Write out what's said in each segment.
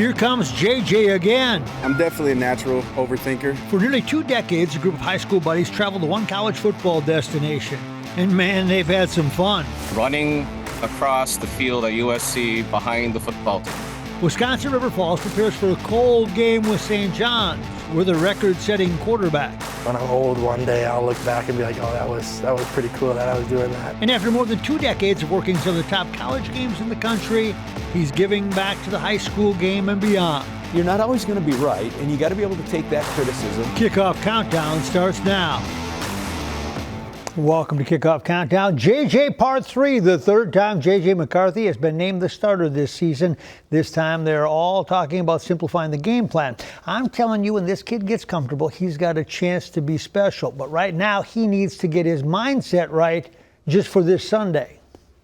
Here comes JJ again. I'm definitely a natural overthinker. For nearly 2 decades, a group of high school buddies traveled to one college football destination. And man, they've had some fun. Running across the field at USC behind the football team. Wisconsin River Falls prepares for a cold game with St. John's, with a record-setting quarterback. When I'm old one day, I'll look back and be like, oh, that was pretty cool that I was doing that. And after more than 2 decades of working some of the top college games in the country, he's giving back to the high school game and beyond. You're not always going to be right, and you got to be able to take that criticism. Kickoff Countdown starts now. Welcome to Kickoff Countdown. JJ Part 3, the third time JJ McCarthy has been named the starter this season. This time they're all talking about simplifying the game plan. I'm telling you, when this kid gets comfortable, he's got a chance to be special. But right now, he needs to get his mindset right just for this Sunday.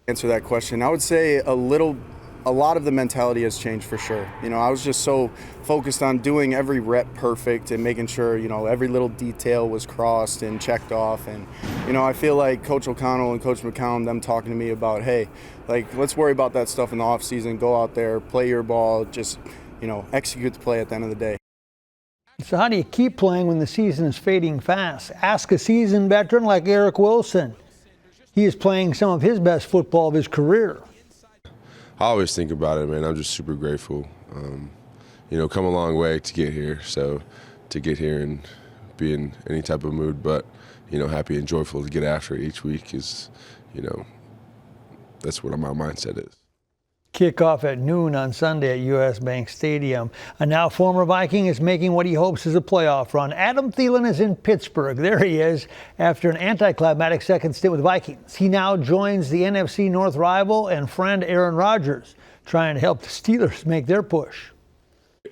Answer that question. I would say a lot of the mentality has changed for sure. You know, I was just so focused on doing every rep perfect and making sure, you know, every little detail was crossed and checked off. And, you know, I feel like Coach O'Connell and Coach McCown, them talking to me about, hey, like, let's worry about that stuff in the off season. Go out there, play your ball, just, you know, execute the play at the end of the day. So how do you keep playing when the season is fading fast? Ask a seasoned veteran like Eric Wilson. He is playing some of his best football of his career. I always think about it, man. I'm just super grateful. You know, come a long way to get here. So to get here and be in any type of mood, but, you know, happy and joyful to get after it each week is, you know, that's what my mindset is. Kickoff at noon on Sunday at U.S. Bank Stadium. A now former Viking is making what he hopes is a playoff run. Adam Thielen is in Pittsburgh. There he is after an anticlimactic second stint with Vikings. He now joins the NFC North rival and friend Aaron Rodgers, trying to help the Steelers make their push.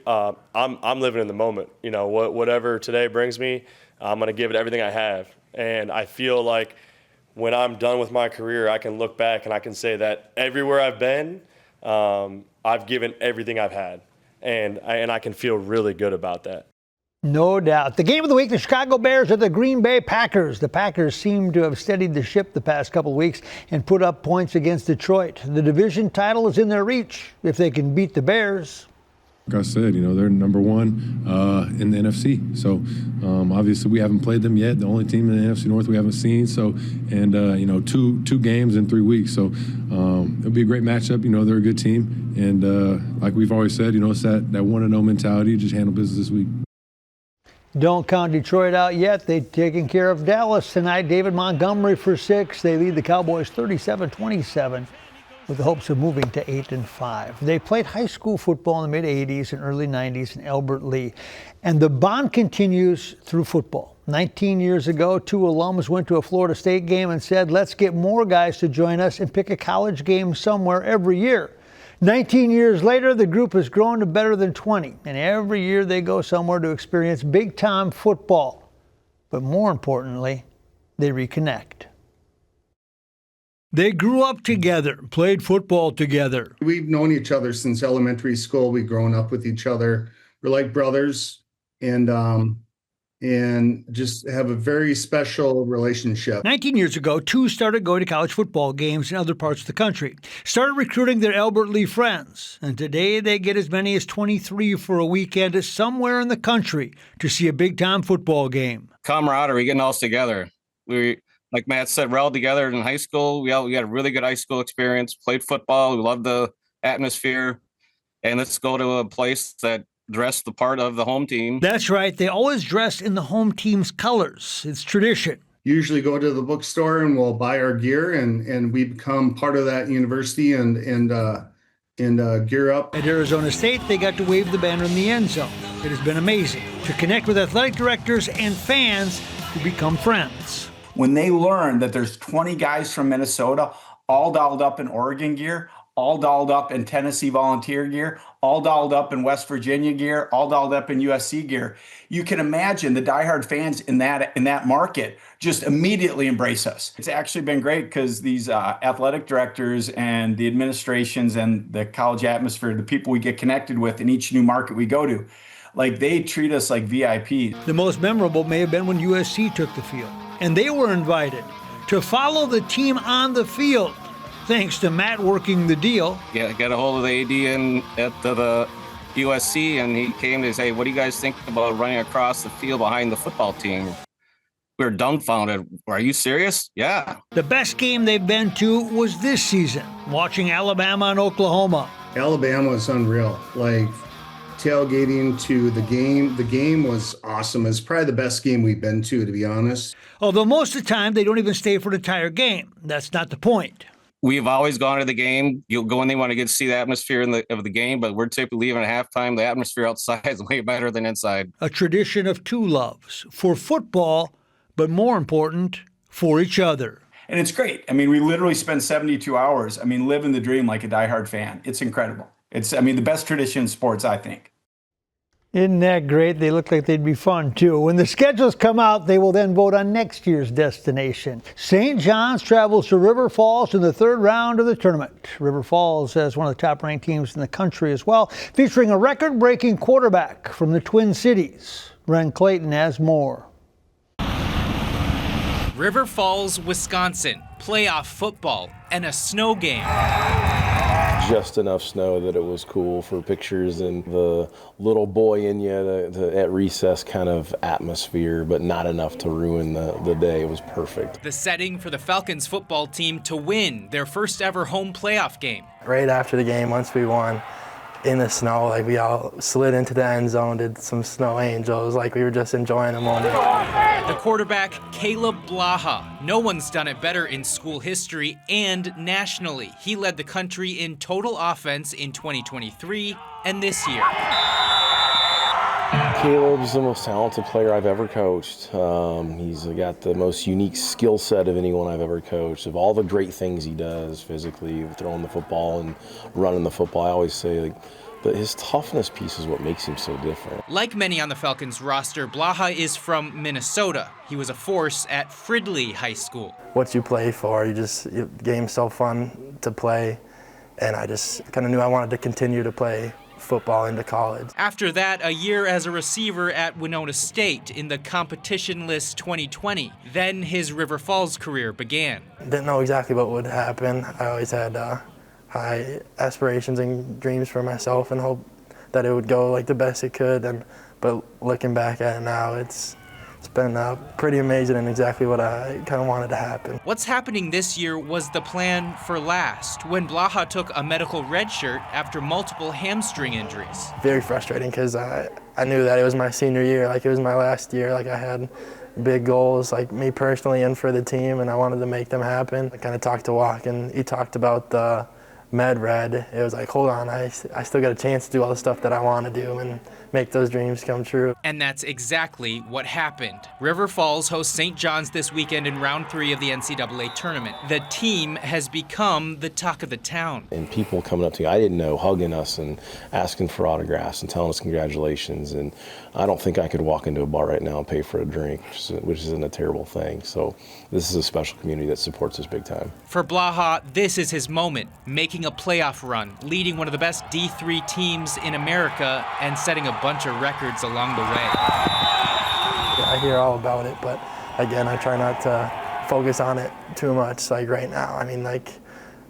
I'm living in the moment. You know, whatever today brings me, I'm going to give it everything I have. And I feel like when I'm done with my career, I can look back and I can say that everywhere I've been, I've given everything I've had, and I can feel really good about that. No doubt. The game of the week, the Chicago Bears at the Green Bay Packers. The Packers seem to have steadied the ship the past couple of weeks and put up points against Detroit. The division title is in their reach if they can beat the Bears. Like I said, you know, they're number one in the NFC. So obviously we haven't played them yet. The only team in the NFC North we haven't seen. So, and you know, two games in 3 weeks. So it'll be a great matchup. You know, they're a good team. And like we've always said, you know, it's that 1-0 mentality. Just handle business this week. Don't count Detroit out yet. They've taken care of Dallas tonight. David Montgomery for 6. They lead the Cowboys 37-27. with the hopes of moving to 8-5. They played high school football in the mid-'80s and early '90s in Albert Lea. And the bond continues through football. 19 years ago, 2 alums went to a Florida State game and said, let's get more guys to join us and pick a college game somewhere every year. 19 years later, the group has grown to better than 20. And every year they go somewhere to experience big-time football. But more importantly, they reconnect. They grew up together, played football together. We've known each other since elementary school. We've grown up with each other. We're like brothers, and just have a very special relationship. 19 years ago, 2 started going to college football games in other parts of the country, started recruiting their Albert Lea friends, and today they get as many as 23 for a weekend somewhere in the country to see a big-time football game. Camaraderie, getting us together. We, like Matt said, we're all together in high school. We had a really good high school experience, played football. We loved the atmosphere. And let's go to a place that dressed the part of the home team. That's right. They always dress in the home team's colors. It's tradition. Usually go to the bookstore and we'll buy our gear, and we become part of that university and gear up. At Arizona State, they got to wave the banner in the end zone. It has been amazing to connect with athletic directors and fans who become friends. When they learn that there's 20 guys from Minnesota all dolled up in Oregon gear, all dolled up in Tennessee Volunteer gear, all dolled up in West Virginia gear, all dolled up in USC gear, you can imagine the diehard fans in that market just immediately embrace us. It's actually been great because these athletic directors and the administrations and the college atmosphere, the people we get connected with in each new market we go to, like they treat us like VIP. The most memorable may have been when USC took the field, and they were invited to follow the team on the field. Thanks to Matt working the deal. Yeah, got a hold of the AD and at the USC, and he came to say, what do you guys think about running across the field behind the football team? We were dumbfounded. Are you serious? Yeah. The best game they've been to was this season, watching Alabama and Oklahoma. Alabama was unreal. Like, tailgating to the game was awesome. It's probably the best game we've been to be honest. Although most of the time they don't even stay for the entire game. That's not the point. We've always gone to the game. You'll go in there, want to get to see the atmosphere of the game, but we're typically leaving at halftime. The atmosphere outside is way better than inside. A tradition of two loves, for football, but more important, for each other. And it's great. I mean, we literally spend 72 hours, living the dream like a diehard fan. It's incredible. It's, the best tradition in sports, I think. Isn't that great? They look like they'd be fun, too. When the schedules come out, they will then vote on next year's destination. St. John's travels to River Falls in the third round of the tournament. River Falls has one of the top-ranked teams in the country as well, featuring a record-breaking quarterback from the Twin Cities. Ren Clayton has more. River Falls, Wisconsin, playoff football, and a snow game. Just enough snow that it was cool for pictures and the little boy in you, the at recess kind of atmosphere, but not enough to ruin the day. It was perfect. The setting for the Falcons football team to win their first ever home playoff game. Right after the game, once we won, in the snow, like we all slid into the end zone, did some snow angels, like we were just enjoying the moment. The quarterback, Caleb Blaha. No one's done it better in school history and nationally. He led the country in total offense in 2023 and this year. Caleb's the most talented player I've ever coached. He's got the most unique skill set of anyone I've ever coached. Of all the great things he does physically, throwing the football and running the football, I always say that his toughness piece is what makes him so different. Like many on the Falcons roster, Blaha is from Minnesota. He was a force at Fridley High School. What you play for, the game's so fun to play, and I just kind of knew I wanted to continue to play football into college. After that, a year as a receiver at Winona State in the competition list 2020. Then his River Falls career began. Didn't know exactly what would happen. I always had high aspirations and dreams for myself and hope that it would go like the best it could. But looking back at it now, it's been pretty amazing and exactly what I kind of wanted to happen. What's happening this year was the plan for last, when Blaha took a medical red shirt after multiple hamstring injuries. Very frustrating because I knew that it was my senior year, like it was my last year, like I had big goals, like me personally and for the team, and I wanted to make them happen. I kind of talked to Walk, and he talked about the med red. It was like, hold on, I still got a chance to do all the stuff that I want to do and make those dreams come true. And that's exactly what happened. River Falls hosts St. John's this weekend in round 3 of the NCAA tournament. The team has become the talk of the town. And people coming up to me, I didn't know, hugging us and asking for autographs and telling us congratulations. And I don't think I could walk into a bar right now and pay for a drink, which isn't a terrible thing. So this is a special community that supports us big time. For Blaha, this is his moment, making a playoff run, leading one of the best D3 teams in America, and setting a bunch of records along the way. I hear all about it, but again, I try not to focus on it too much, like right now.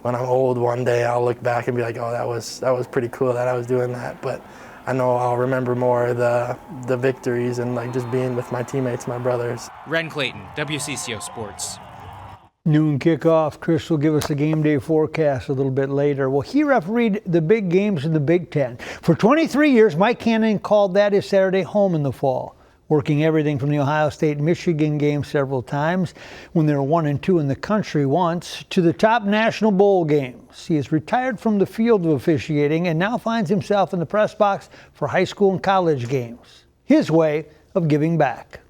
When I'm old one day, I'll look back and be like, oh, that was pretty cool that I was doing that. But I know I'll remember more the victories and like just being with my teammates, my brothers. Ren Clayton, WCCO Sports. Noon kickoff. Chris will give us a game day forecast a little bit later. Well, he refereed the big games in the Big Ten. For 23 years, Mike Cannon called that his Saturday home in the fall, working everything from the Ohio State-Michigan game several times when they were 1-2 in the country once to the top national bowl games. He is retired from the field of officiating and now finds himself in the press box for high school and college games. His way of giving back.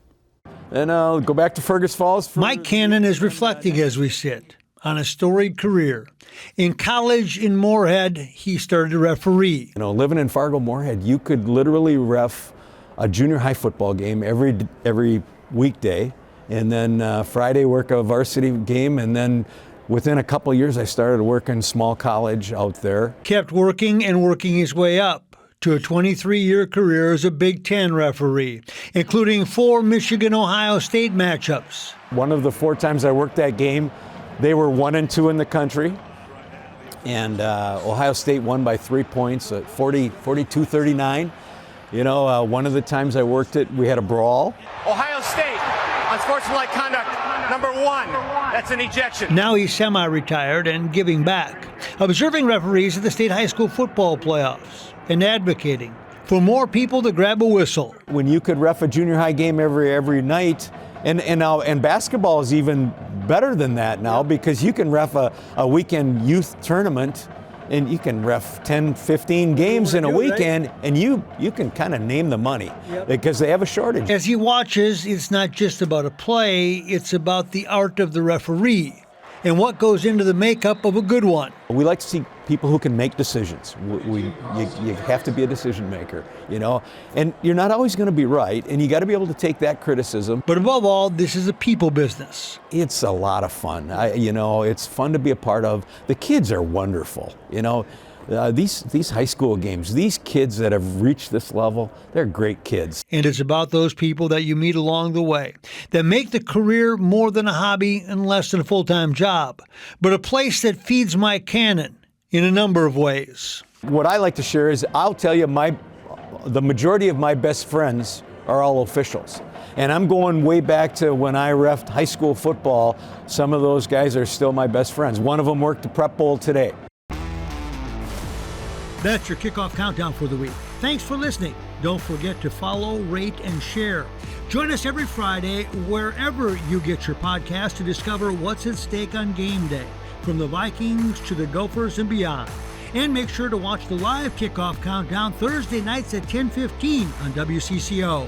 And I'll go back to Fergus Falls. Mike Cannon is reflecting as we sit on a storied career. In college in Moorhead, he started to referee. Living in Fargo-Moorhead, you could literally ref a junior high football game every weekday, and then Friday work a varsity game, and then within a couple of years I started working small college out there. Kept working and working his way up to a 23-year career as a Big Ten referee, including 4 Michigan-Ohio State matchups. One of the 4 times I worked that game, they were 1-2 in the country. And Ohio State won by 3 points, 42-39. You know, one of the times I worked it, we had a brawl. Ohio State, unsportsmanlike conduct, number 1. That's an ejection. Now he's semi-retired and giving back, observing referees at the state high school football playoffs and advocating for more people to grab a whistle. When you could ref a junior high game every night, and basketball is even better than that now, because you can ref a weekend youth tournament, and you can ref 10, 15 games in a weekend, and you can kind of name the money because they have a shortage. As he watches, it's not just about a play, it's about the art of the referee and what goes into the makeup of a good one. We like to see people who can make decisions. You have to be a decision maker, you know, and you're not always going to be right, and you got to be able to take that criticism. But above all, this is a people business. It's a lot of fun. You know, it's fun to be a part of. The kids are wonderful, you know. These high school games, these kids that have reached this level, they're great kids. And it's about those people that you meet along the way that make the career more than a hobby and less than a full-time job, but a place that feeds my cannon in a number of ways. What I like to share is, I'll tell you, the majority of my best friends are all officials. And I'm going way back to when I reffed high school football. Some of those guys are still my best friends. One of them worked the Prep Bowl today. That's your kickoff countdown for the week. Thanks for listening. Don't forget to follow, rate, and share. Join us every Friday wherever you get your podcast to discover what's at stake on game day, from the Vikings to the Gophers and beyond. And make sure to watch the live kickoff countdown Thursday nights at 10:15 on WCCO.